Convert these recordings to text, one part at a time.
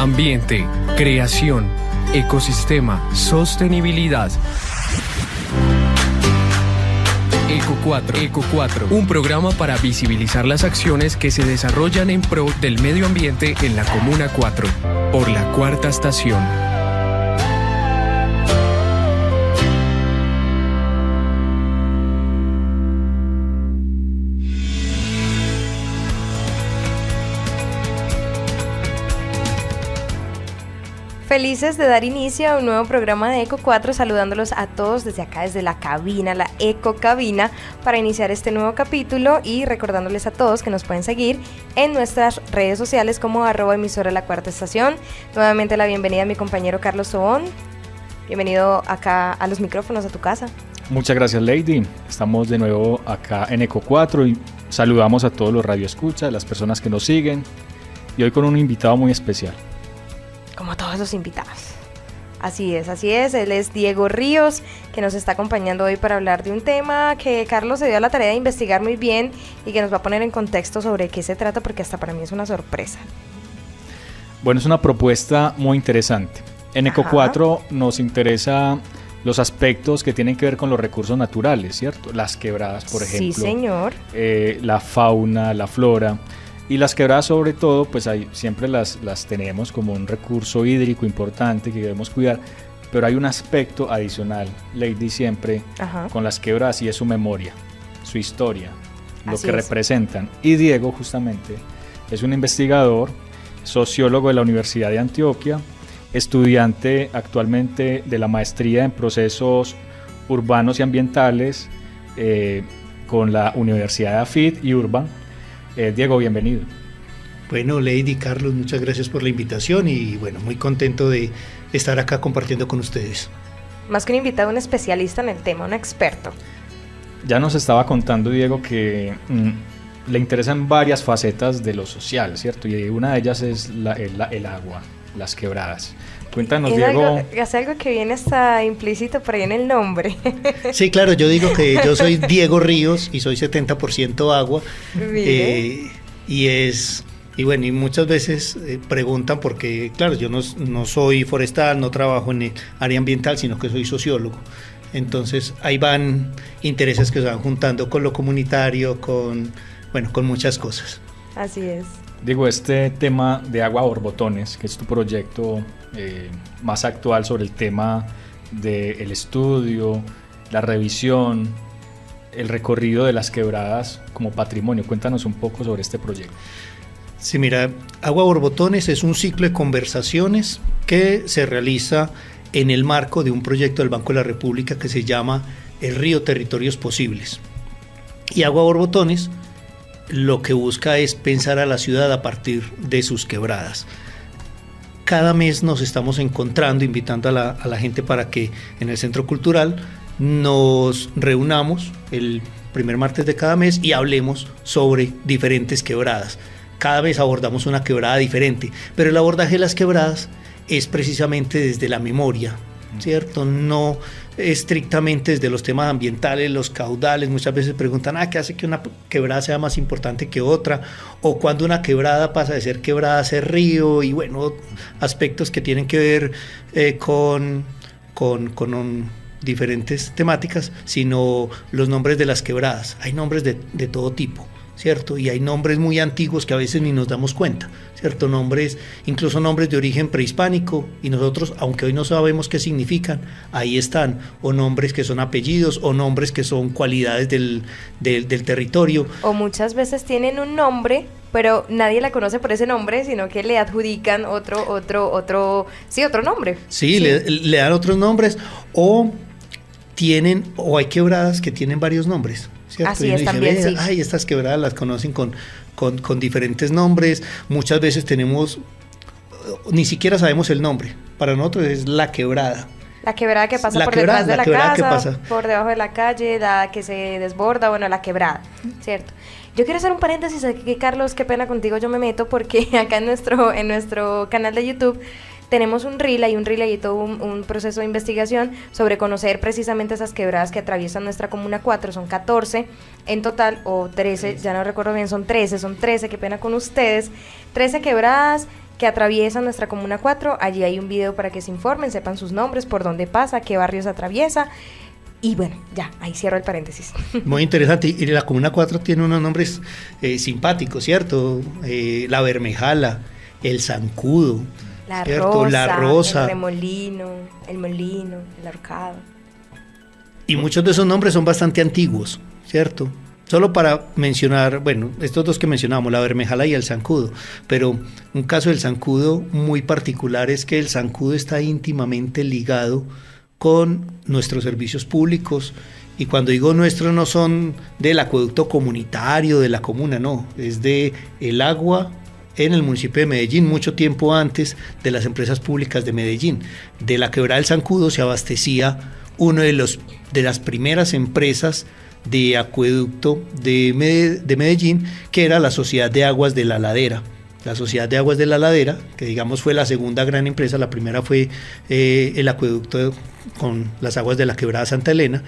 ambiente, creación, ecosistema, sostenibilidad. Eco 4, un programa para visibilizar las acciones que se desarrollan en pro del medio ambiente en la Comuna 4, por la Cuarta Estación. Felices de dar inicio a un nuevo programa de Eco 4, saludándolos a todos desde acá, desde la cabina, la Eco Cabina, para iniciar este nuevo capítulo y recordándoles a todos que nos pueden seguir en nuestras redes sociales como @emisora La Cuarta Estación. Nuevamente la bienvenida a mi compañero Carlos Tobón. Bienvenido acá a los micrófonos, a tu casa. Muchas gracias, Lady. Estamos de nuevo acá en Eco 4 y saludamos a todos los radioescuchas, las personas que nos siguen, y hoy con un invitado muy especial. Como todos los invitados. Así es, él es Diego Ríos, que nos está acompañando hoy para hablar de un tema que Carlos se dio a la tarea de investigar muy bien y que nos va a poner en contexto sobre qué se trata, porque hasta para mí es una sorpresa. Bueno, es una propuesta muy interesante. En Eco 4 nos interesa los aspectos que tienen que ver con los recursos naturales, ¿cierto? Las quebradas, por ejemplo. Sí, señor. La fauna, la flora. Y las quebradas, sobre todo, pues siempre las tenemos como un recurso hídrico importante que debemos cuidar, pero hay un aspecto adicional, Lady, siempre con las quebradas, y es su memoria, su historia, lo que representan. Y Diego, justamente, es un investigador, sociólogo de la Universidad de Antioquia, estudiante actualmente de la maestría en procesos urbanos y ambientales con la Universidad de AFIT y Urban. Diego, bienvenido. Bueno, Lady, Carlos, muchas gracias por la invitación y bueno, muy contento de estar acá compartiendo con ustedes. Más que un invitado, un especialista en el tema, un experto. Ya nos estaba contando Diego que le interesan varias facetas de lo social, ¿cierto? Y una de ellas es el agua, las quebradas. Cuéntanos, Diego. Es algo que viene hasta implícito por ahí en el nombre. Sí, claro, yo digo que yo soy Diego Ríos y soy 70% agua. Y bueno, y muchas veces preguntan porque, claro, yo no soy forestal, no trabajo en el área ambiental, sino que soy sociólogo. Entonces ahí van intereses que se van juntando con lo comunitario, con muchas cosas. Así es. Digo, este tema de Agua Borbotones, que es tu proyecto más actual sobre el tema del estudio, la revisión, el recorrido de las quebradas como patrimonio. Cuéntanos un poco sobre este proyecto. Sí, mira, Agua Borbotones es un ciclo de conversaciones que se realiza en el marco de un proyecto del Banco de la República que se llama El Río Territorios Posibles. Y Agua Borbotones lo que busca es pensar a la ciudad a partir de sus quebradas. Cada mes nos estamos encontrando, invitando a la gente para que en el Centro Cultural nos reunamos el primer martes de cada mes y hablemos sobre diferentes quebradas. Cada vez abordamos una quebrada diferente, pero el abordaje de las quebradas es precisamente desde la memoria, ¿cierto? No estrictamente desde los temas ambientales, los caudales. Muchas veces preguntan, ¿qué hace que una quebrada sea más importante que otra? O cuando una quebrada pasa de ser quebrada a ser río, y bueno, aspectos que tienen que ver con diferentes temáticas, sino los nombres de las quebradas. Hay nombres de todo tipo, ¿cierto? Y hay nombres muy antiguos que a veces ni nos damos cuenta, ¿cierto? Nombres, incluso nombres de origen prehispánico, y nosotros, aunque hoy no sabemos qué significan, ahí están, o nombres que son apellidos, o nombres que son cualidades del territorio. O muchas veces tienen un nombre, pero nadie la conoce por ese nombre, sino que le adjudican otro nombre. Sí. Le dan otros nombres, o hay quebradas que tienen varios nombres, ¿cierto? Así es, también, sí. Estas quebradas las conocen con diferentes nombres. Muchas veces ni siquiera sabemos el nombre. Para nosotros es la quebrada. La quebrada que pasa por detrás de la casa, por debajo de la calle, la que se desborda, bueno, la quebrada, ¿cierto? Yo quiero hacer un paréntesis aquí, Carlos, qué pena contigo, yo me meto porque acá en nuestro canal de YouTube tenemos un reel y todo un proceso de investigación sobre conocer precisamente esas quebradas que atraviesan nuestra Comuna 4, son 14 en total, o 13, ya no recuerdo bien, son 13, qué pena con ustedes, 13 quebradas que atraviesan nuestra Comuna 4. Allí hay un video para que se informen, sepan sus nombres, por dónde pasa, qué barrios atraviesa. Y bueno, ya, ahí cierro el paréntesis. Muy interesante. Y la Comuna 4 tiene unos nombres simpáticos, ¿cierto? La Bermejala, el Zancudo, ¿cierto? La Rosa, el Remolino, el Molino, el Ahorcado. Y muchos de esos nombres son bastante antiguos, ¿cierto? Solo para mencionar, bueno, estos dos que mencionamos, la Bermejala y el Zancudo, pero un caso del Zancudo muy particular es que el Zancudo está íntimamente ligado con nuestros servicios públicos, y cuando digo nuestros no son del acueducto comunitario de la comuna, no, es de el agua en el municipio de Medellín, mucho tiempo antes de las empresas públicas de Medellín. De la quebrada del Zancudo se abastecía uno de las primeras empresas de acueducto de Medellín, que era la Sociedad de Aguas de la Ladera. La Sociedad de Aguas de la Ladera, que digamos fue la segunda gran empresa, la primera fue el acueducto con las aguas de la quebrada Santa Elena.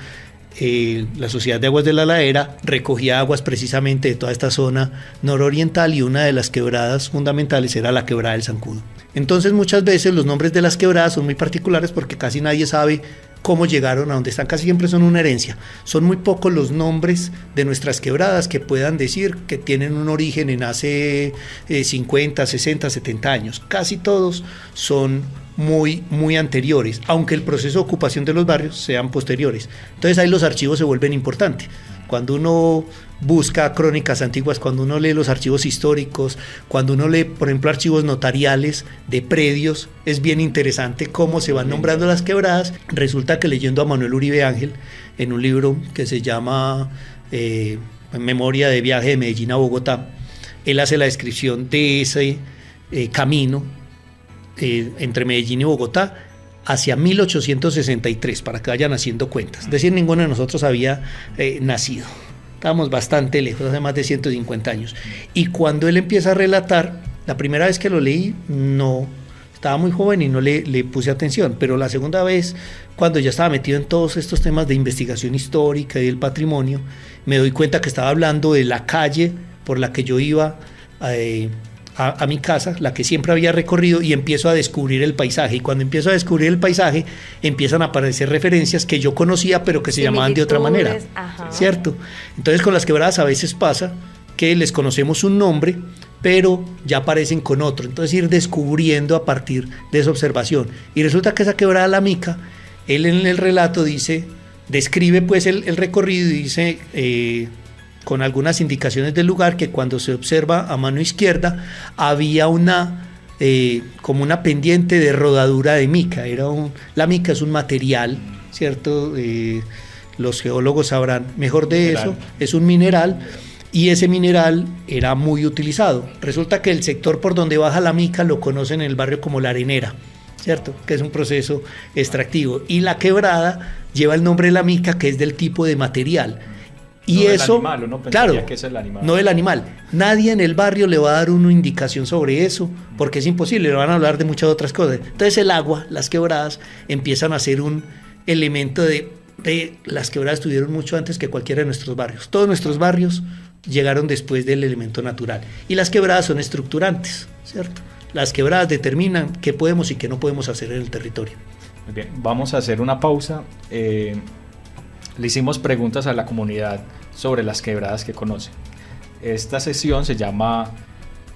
La Sociedad de Aguas de la Ladera recogía aguas precisamente de toda esta zona nororiental, y una de las quebradas fundamentales era la quebrada del Zancudo. Entonces muchas veces los nombres de las quebradas son muy particulares porque casi nadie sabe cómo llegaron a donde están, casi siempre son una herencia. Son muy pocos los nombres de nuestras quebradas que puedan decir que tienen un origen en hace 50, 60, 70 años. Casi todos son muy anteriores, aunque el proceso de ocupación de los barrios sean posteriores. Entonces ahí los archivos se vuelven importantes. Cuando uno busca crónicas antiguas, cuando uno lee los archivos históricos, cuando uno lee, por ejemplo, archivos notariales de predios, es bien interesante cómo se van nombrando las quebradas. Resulta que leyendo a Manuel Uribe Ángel en un libro que se llama Memoria de viaje de Medellín a Bogotá, él hace la descripción de ese camino entre Medellín y Bogotá hacia 1863, para que vayan haciendo cuentas. Es decir, ninguno de nosotros había nacido. Estábamos bastante lejos, hace más de 150 años. Y cuando él empieza a relatar, la primera vez que lo leí, no, estaba muy joven y no le puse atención, pero la segunda vez, cuando ya estaba metido en todos estos temas de investigación histórica y del patrimonio, me doy cuenta que estaba hablando de la calle por la que yo iba a mi casa, la que siempre había recorrido, y empiezo a descubrir el paisaje. Y cuando empiezo a descubrir el paisaje, empiezan a aparecer referencias que yo conocía, pero que se llamaban de otra manera. Ajá. ¿Cierto? Entonces con las quebradas a veces pasa que les conocemos un nombre, pero ya aparecen con otro. Entonces ir descubriendo a partir de esa observación. Y resulta que esa quebrada La Mica, él en el relato describe pues el recorrido, y dice con algunas indicaciones del lugar, que cuando se observa a mano izquierda había como una pendiente de rodadura de mica. La mica es un material, ¿cierto? Los geólogos sabrán mejor de eso, es un mineral, y ese mineral era muy utilizado. Resulta que el sector por donde baja la mica lo conocen en el barrio como La Arenera, ¿cierto? Que es un proceso extractivo, y la quebrada lleva el nombre de la mica, que es del tipo de material. Y no eso, animal, uno claro, que es el animal. No el animal. Nadie en el barrio le va a dar una indicación sobre eso, porque es imposible, le van a hablar de muchas otras cosas. Entonces el agua, las quebradas, empiezan a ser un elemento de las quebradas estuvieron mucho antes que cualquiera de nuestros barrios. Todos nuestros barrios llegaron después del elemento natural. Y las quebradas son estructurantes, ¿cierto? Las quebradas determinan qué podemos y qué no podemos hacer en el territorio. Muy bien, vamos a hacer una pausa. Le hicimos preguntas a la comunidad sobre las quebradas que conocen. Esta sesión se llama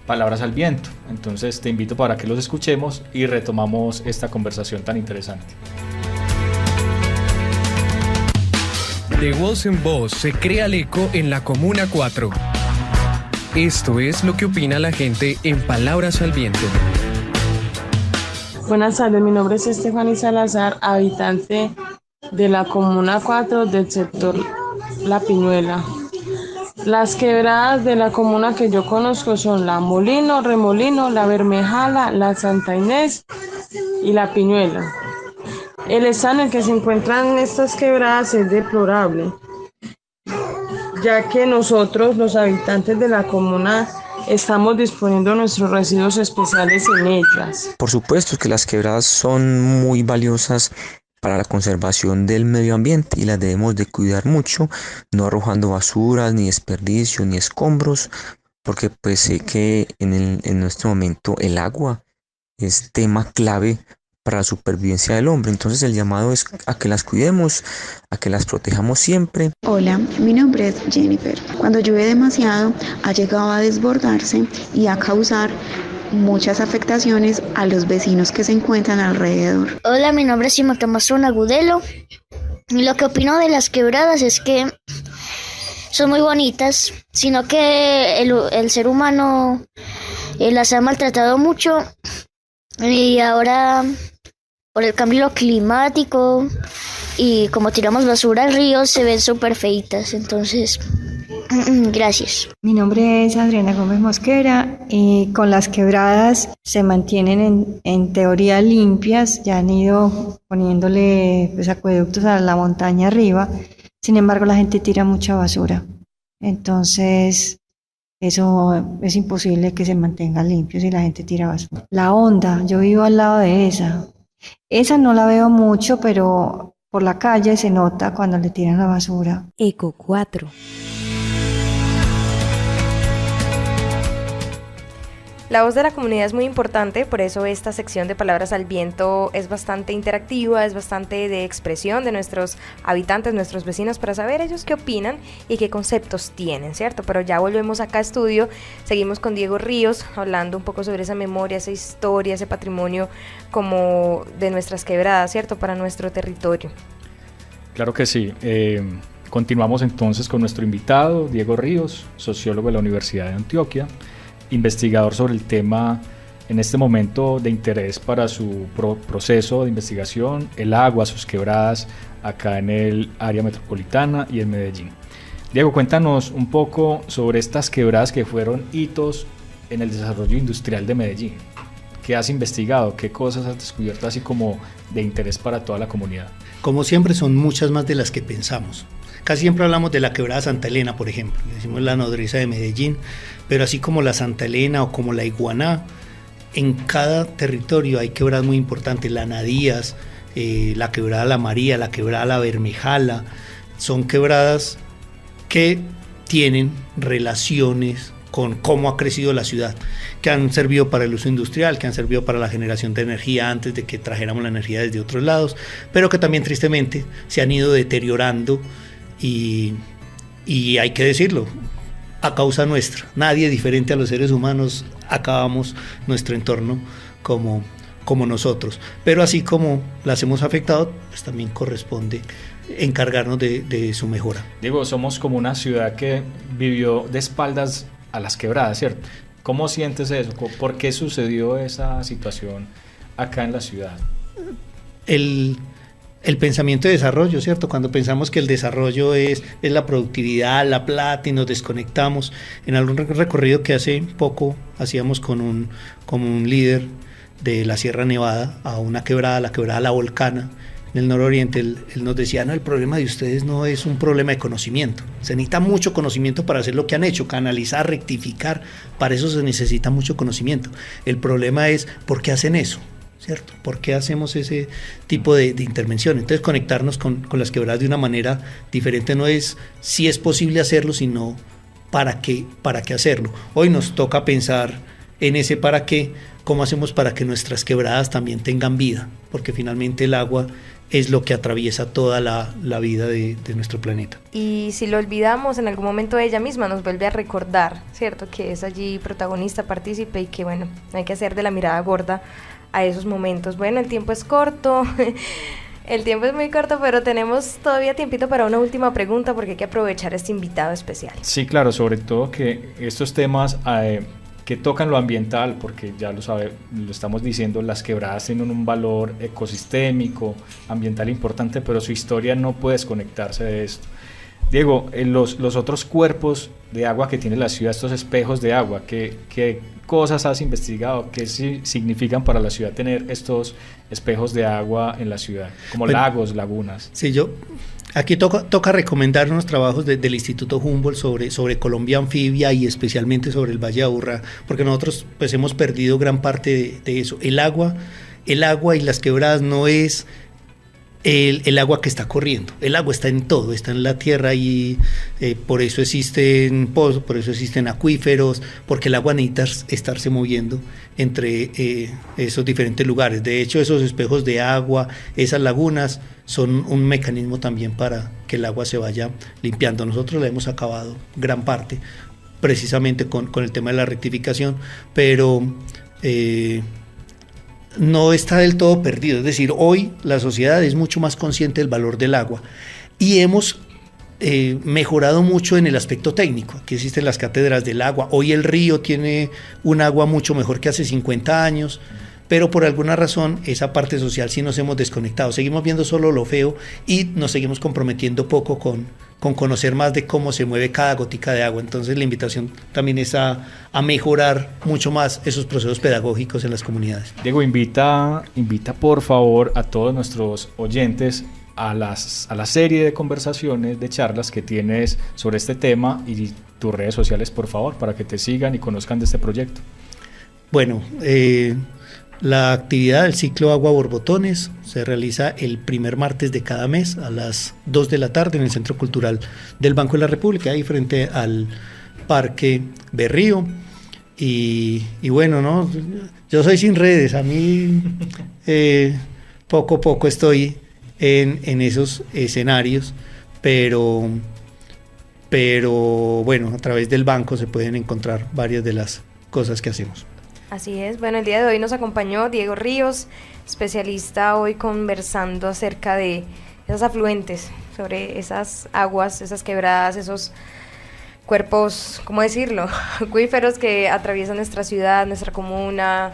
Palabras al Viento, entonces te invito para que los escuchemos y retomamos esta conversación tan interesante. De voz en voz se crea el eco en la Comuna 4. Esto es lo que opina la gente en Palabras al Viento. Buenas tardes, mi nombre es Estefanía Salazar, habitante de la Comuna 4 del sector La Piñuela. Las quebradas de la comuna que yo conozco son la Molino, Remolino, la Bermejala, la Santa Inés y la Piñuela. El estado en el que se encuentran estas quebradas es deplorable, ya que nosotros, los habitantes de la comuna, estamos disponiendo nuestros residuos especiales en ellas. Por supuesto que las quebradas son muy valiosas para la conservación del medio ambiente y las debemos de cuidar mucho, no arrojando basuras, ni desperdicios, ni escombros, porque pues sé que en nuestro momento el agua es tema clave para la supervivencia del hombre. Entonces el llamado es a que las cuidemos, a que las protejamos siempre. Hola, mi nombre es Jennifer. Cuando llueve demasiado ha llegado a desbordarse y a causar muchas afectaciones a los vecinos que se encuentran alrededor. Hola, mi nombre es Simón Tomás Agudelo. Y lo que opino de las quebradas es que son muy bonitas, sino que el ser humano las ha maltratado mucho y ahora por el cambio climático y como tiramos basura al río se ven súper feitas, entonces gracias. Mi nombre es Adriana Gómez Mosquera y con las quebradas se mantienen en teoría limpias, ya han ido poniéndole pues, acueductos a la montaña arriba, sin embargo la gente tira mucha basura, entonces eso es imposible que se mantenga limpio si la gente tira basura. La Honda, yo vivo al lado de esa no la veo mucho, pero por la calle se nota cuando le tiran la basura. Eco 4. La voz de la comunidad es muy importante, por eso esta sección de Palabras al Viento es bastante interactiva, es bastante de expresión de nuestros habitantes, nuestros vecinos, para saber ellos qué opinan y qué conceptos tienen, ¿cierto? Pero ya volvemos acá a estudio, seguimos con Diego Ríos, hablando un poco sobre esa memoria, esa historia, ese patrimonio como de nuestras quebradas, ¿cierto? Para nuestro territorio. Claro que sí. Continuamos entonces con nuestro invitado, Diego Ríos, sociólogo de la Universidad de Antioquia, investigador sobre el tema en este momento de interés para su proceso de investigación, el agua, sus quebradas, acá en el área metropolitana y en Medellín. Diego, cuéntanos un poco sobre estas quebradas que fueron hitos en el desarrollo industrial de Medellín. ¿Qué has investigado? ¿Qué cosas has descubierto así como de interés para toda la comunidad? Como siempre, son muchas más de las que pensamos. Casi siempre hablamos de la quebrada Santa Elena, por ejemplo, decimos la nodriza de Medellín, pero así como la Santa Elena o como la Iguaná, en cada territorio hay quebradas muy importantes, la Nadías, la quebrada La María, la quebrada La Bermejala, son quebradas que tienen relaciones con cómo ha crecido la ciudad, que han servido para el uso industrial, que han servido para la generación de energía antes de que trajéramos la energía desde otros lados, pero que también tristemente se han ido deteriorando y hay que decirlo, a causa nuestra. Nadie diferente a los seres humanos acabamos nuestro entorno como nosotros, pero así como las hemos afectado, pues también corresponde encargarnos de su mejora. Diego, somos como una ciudad que vivió de espaldas a las quebradas, ¿cierto? ¿Cómo sientes eso? ¿Por qué sucedió esa situación acá en la ciudad? El pensamiento de desarrollo, ¿cierto? Cuando pensamos que el desarrollo es la productividad, la plata y nos desconectamos. En algún recorrido que hace poco hacíamos con un líder de la Sierra Nevada a una quebrada, la quebrada La Volcana, en el nororiente, él nos decía, no, el problema de ustedes no es un problema de conocimiento. Se necesita mucho conocimiento para hacer lo que han hecho, canalizar, rectificar. Para eso se necesita mucho conocimiento. El problema es, ¿por qué hacen eso? ¿Cierto? ¿Por qué hacemos ese tipo de intervención? Entonces conectarnos con las quebradas de una manera diferente no es si es posible hacerlo, sino para qué hacerlo. Hoy nos toca pensar en ese para qué, cómo hacemos para que nuestras quebradas también tengan vida, porque finalmente el agua es lo que atraviesa toda la vida de nuestro planeta. Y si lo olvidamos, en algún momento ella misma nos vuelve a recordar, ¿cierto? Que es allí protagonista, partícipe y que bueno, hay que hacer de la mirada gorda a esos momentos. Bueno, el tiempo es corto, el tiempo es muy corto, pero tenemos todavía tiempito para una última pregunta porque hay que aprovechar este invitado especial. Sí, claro, sobre todo que estos temas que tocan lo ambiental, porque ya lo estamos diciendo, las quebradas tienen un valor ecosistémico, ambiental importante, pero su historia no puede desconectarse de esto. Diego, los otros cuerpos de agua que tiene la ciudad, estos espejos de agua, ¿qué cosas has investigado? ¿Qué significan para la ciudad tener estos espejos de agua en la ciudad? Como lagos, lagunas. Sí, aquí toca recomendar unos trabajos del Instituto Humboldt sobre Colombia anfibia y especialmente sobre el Valle de Aburrá, porque nosotros pues hemos perdido gran parte de eso. El agua y las quebradas no es el agua que está corriendo. El agua está en todo, está en la tierra y por eso existen pozos, por eso existen acuíferos, porque el agua necesita estarse moviendo entre esos diferentes lugares. De hecho, esos espejos de agua, esas lagunas, son un mecanismo también para que el agua se vaya limpiando. Nosotros la hemos acabado gran parte, precisamente con el tema de la rectificación, pero no está del todo perdido. Es decir, hoy la sociedad es mucho más consciente del valor del agua y hemos mejorado mucho en el aspecto técnico. Aquí existen las cátedras del agua. Hoy el río tiene un agua mucho mejor que hace 50 años, pero por alguna razón esa parte social sí nos hemos desconectado. Seguimos viendo solo lo feo y nos seguimos comprometiendo poco con conocer más de cómo se mueve cada gotica de agua. Entonces la invitación también es a mejorar mucho más esos procesos pedagógicos en las comunidades. Diego, invita por favor a todos nuestros oyentes a la serie de conversaciones, de charlas que tienes sobre este tema y tus redes sociales, por favor, para que te sigan y conozcan de este proyecto. Bueno, la actividad del ciclo Agua Borbotones se realiza el primer martes de cada mes a las 2 de la tarde en el Centro Cultural del Banco de la República, ahí frente al Parque Berrío. Y bueno, ¿no? Yo soy sin redes, a mí poco a poco estoy en esos escenarios, pero bueno, a través del banco se pueden encontrar varias de las cosas que hacemos. Así es. Bueno, el día de hoy nos acompañó Diego Ríos, especialista hoy conversando acerca de esos afluentes, sobre esas aguas, esas quebradas, esos cuerpos, ¿cómo decirlo?, acuíferos que atraviesan nuestra ciudad, nuestra comuna,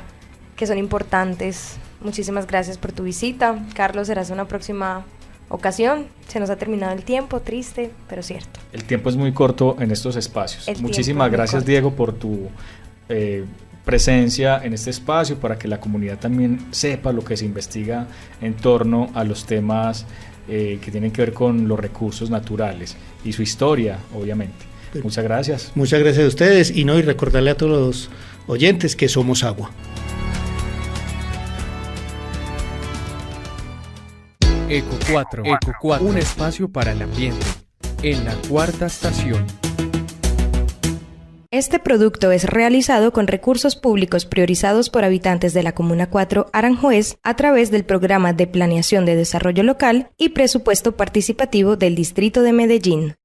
que son importantes. Muchísimas gracias por tu visita. Carlos, serás una próxima ocasión. Se nos ha terminado el tiempo, triste, pero cierto. El tiempo es muy corto en estos espacios. Muchísimas gracias, Diego, por tu presencia en este espacio, para que la comunidad también sepa lo que se investiga en torno a los temas que tienen que ver con los recursos naturales y su historia, obviamente. Muchas gracias. Muchas gracias a ustedes y recordarle a todos los oyentes que somos agua. Eco 4, un espacio para el ambiente, en la cuarta estación. Este producto es realizado con recursos públicos priorizados por habitantes de la Comuna 4 Aranjuez a través del Programa de Planeación de Desarrollo Local y Presupuesto Participativo del Distrito de Medellín.